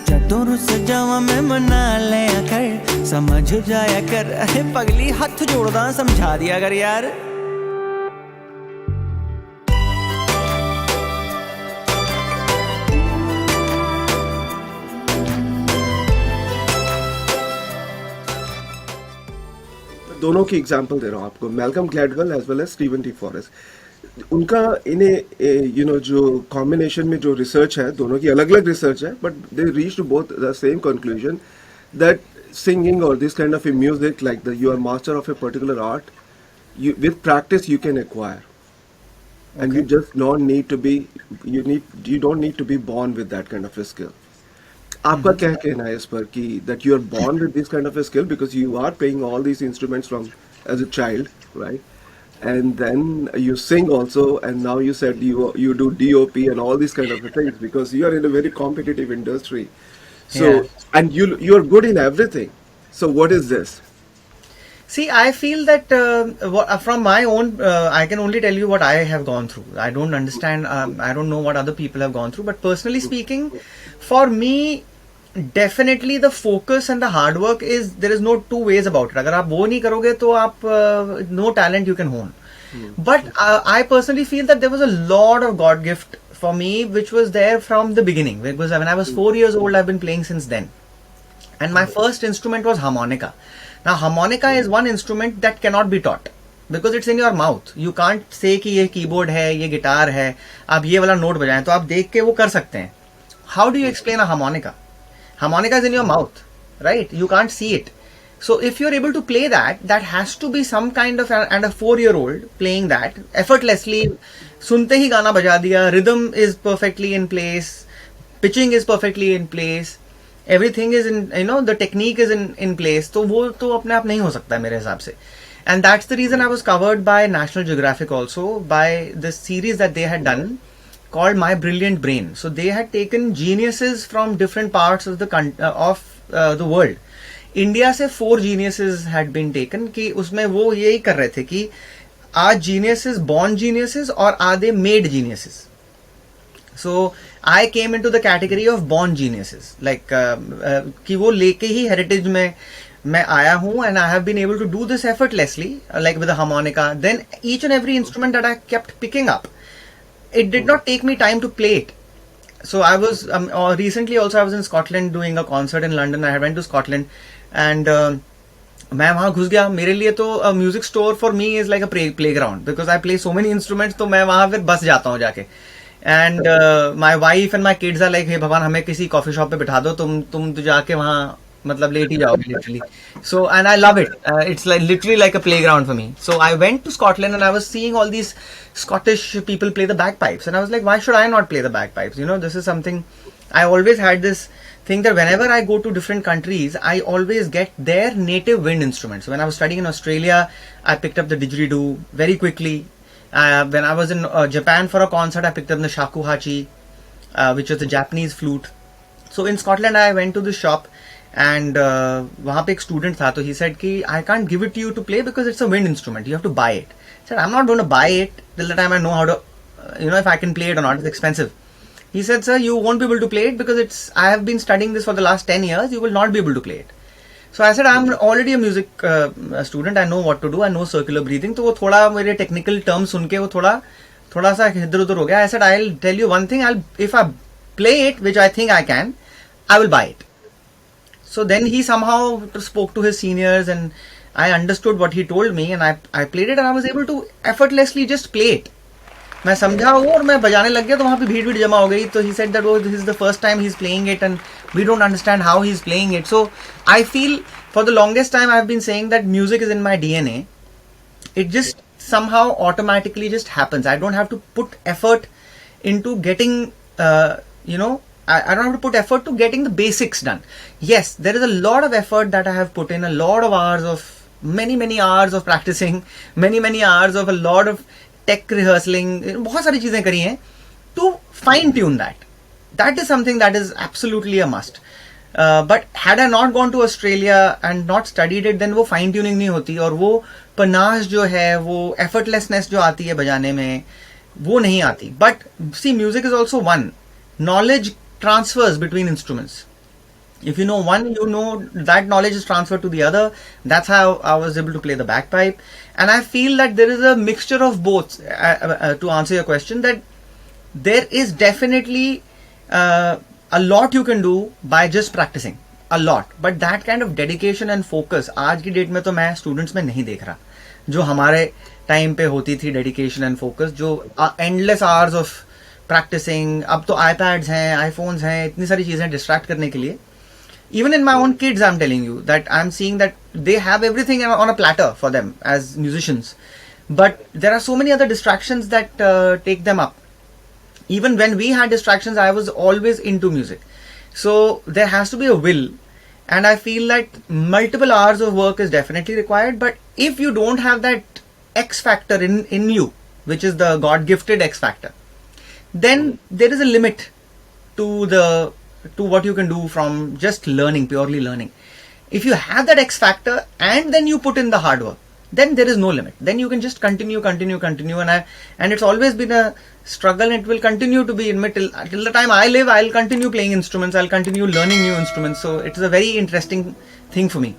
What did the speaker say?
जदों रुस जावा मैं मना लिया कर, समझ जाया कर। अरे पगली हाथ जोड़दा समझा दिया कर यार। दोनों की एग्जांपल दे रहा हूँ आपको, Malcolm Gladwell as well as Steven T Forrest. उनका इन्हें जो कॉम्बिनेशन में जो रिसर्च है, दोनों की अलग अलग रिसर्च है, but they reach to both the same conclusion that singing or this kind of a music, like the you are master of a particular art, with practice you can acquire, and you just don't need to be you don't need to be born with that kind of a skill. आपका क्या कहना है इस पर कि that you are born with this kind of a skill because you are playing all these instruments from as a child, right? And then you sing also, and now you said you do DOP and all these kind of things because you are in a very competitive industry. So and you are good in everything. So what is this? See, I feel that from my own, I can only tell you what I have gone through. I don't understand. I don't know what other people have gone through. But personally speaking, for me, definitely the focus and the hard work is, there is no two ways about it. अगर आप वो नहीं करोगे तो आप no talent you can hone. But I personally feel that there was a lot of God gift for me, which was there from the beginning. Because when I was 4 years old, I've been playing since then. And my first instrument was harmonica. Now, harmonica is one instrument that cannot be taught because it's in your mouth. You can't say कि ये keyboard है, ये guitar है, आप ये वाला note बजाएं, तो आप देख के वो कर सकते हैं. How do you explain a harmonica? Harmonica is in your mouth, right? You can't see it. So if you're able to play that, that has to be some kind of, and a 4-year-old playing that effortlessly, सुनते ही गाना बजा दिया, rhythm is perfectly in place, pitching is perfectly in place, everything is in, the technique is in place, तो वो तो अपने आप नहीं हो सकता है मेरे हिसाब से. And that's the reason I was covered by National Geographic also, by this series that they had done called My Brilliant Brain. So they had taken geniuses from different parts of the world. India से 4 geniuses had been taken, कि उसमें वो यही कर रहे थे कि are geniuses born geniuses or are they made geniuses? So I came into the category of born geniuses, like कि वो लेके ही heritage में मैं आया हूँ, and I have been able to do this effortlessly, like with the harmonica. Then each and every instrument that I kept picking up, it did not take me time to play it. So I was recently also I was in Scotland doing a concert in London. I went to Scotland and मैं वहाँ घुस गया. मेरे लिए तो music store for me is like a playground because I play so many instruments. तो मैं वहाँ फिर बस जाता हूँ जाके. And my wife and my kids are like, हे भगवान हमें किसी कॉफी शॉप पे बिठा दो, तुम तो जाके वहाँ मतलब लेट ही जाओगे literally. So and I love it. It's like literally like a playground for me. So I went to Scotland and I was seeing all these Scottish people play the bagpipes, and I was like, why should I not play the bagpipes? This is something I always had this thing that whenever I go to different countries, I always get their native wind instruments. So when I was studying in Australia, I picked up the didgeridoo very quickly. When I was in Japan for a concert, I picked up the shakuhachi, which was the Japanese flute. So in Scotland, I went to the shop, and वहाँ पे एक student था, तो he said कि I can't give it to you to play because it's a wind instrument. You have to buy it. I said, I'm not going to buy it till the time I know how to, if I can play it or not. It's expensive. He said, sir, you won't be able to play it because I have been studying this for the last 10 years. You will not be able to play it. So I said, I'm already a music student. I know what to do. I know circular breathing. तो वो थोड़ा मेरे technical terms सुन के वो थोड़ा सा इधर उधर हो गया. I said, I'll tell you one thing. If I play it, which I think I can, I will buy it. So then he somehow spoke to his seniors, and I understood what he told me, and I played it, and I was able to effortlessly just play it. मैं समझा वो और मैं बजाने लग गया, तो वहाँ पे भीड़ जमा हो गई. तो he said that this is the first time he's playing it, and we don't understand how he's playing it. So I feel for the longest time I've been saying that music is in my DNA. It just somehow automatically just happens. I don't have to put effort into getting, I don't have to put effort to getting the basics done. Yes, there is a lot of effort that I have put in, a lot of hours of many hours of practicing, many hours of a lot of tech rehearsing. बहुत सारी चीजें करी हैं to fine tune that. That is something that is absolutely a must. But had I not gone to Australia and not studied it, then वो fine tuning नहीं होती, और वो panache जो है, वो effortlessness जो आती है बजाने में, वो नहीं आती. But see, music is also one. Knowledge transfers between instruments. If you know one, you know that knowledge is transferred to the other. That's how I was able to play the bagpipe. And I feel that there is a mixture of both. To answer your question, that there is definitely a lot you can do by just practicing. A lot. But that kind of dedication and focus, आज की date में तो मैं students में नहीं देख रहा. जो हमारे टाइम पे होती थी डेडिकेशन एंड फोकस, जो एंडलेस आवर्स ऑफ प्रैक्टिसिंग. अब तो आईपैड्स हैं, आईफोन्स हैं, इतनी सारी चीजें डिस्ट्रैक्ट करने के लिए. Even in my own kids, I'm telling you that I'm seeing that they have everything on a platter for them as musicians, but there are so many other distractions that take them up. Even when we had distractions, I was always into music. So there has to be a will, and I feel that multiple hours of work is definitely required. But if you don't have that X factor in you, which is the God gifted X factor, then there is a limit to what you can do from just learning, purely learning. If you have that X factor and then you put in the hard work, then there is no limit. Then you can just continue, and it's always been a struggle, and it will continue to be till the time I live. I'll continue playing instruments, I'll continue learning new instruments. So it's a very interesting thing for me.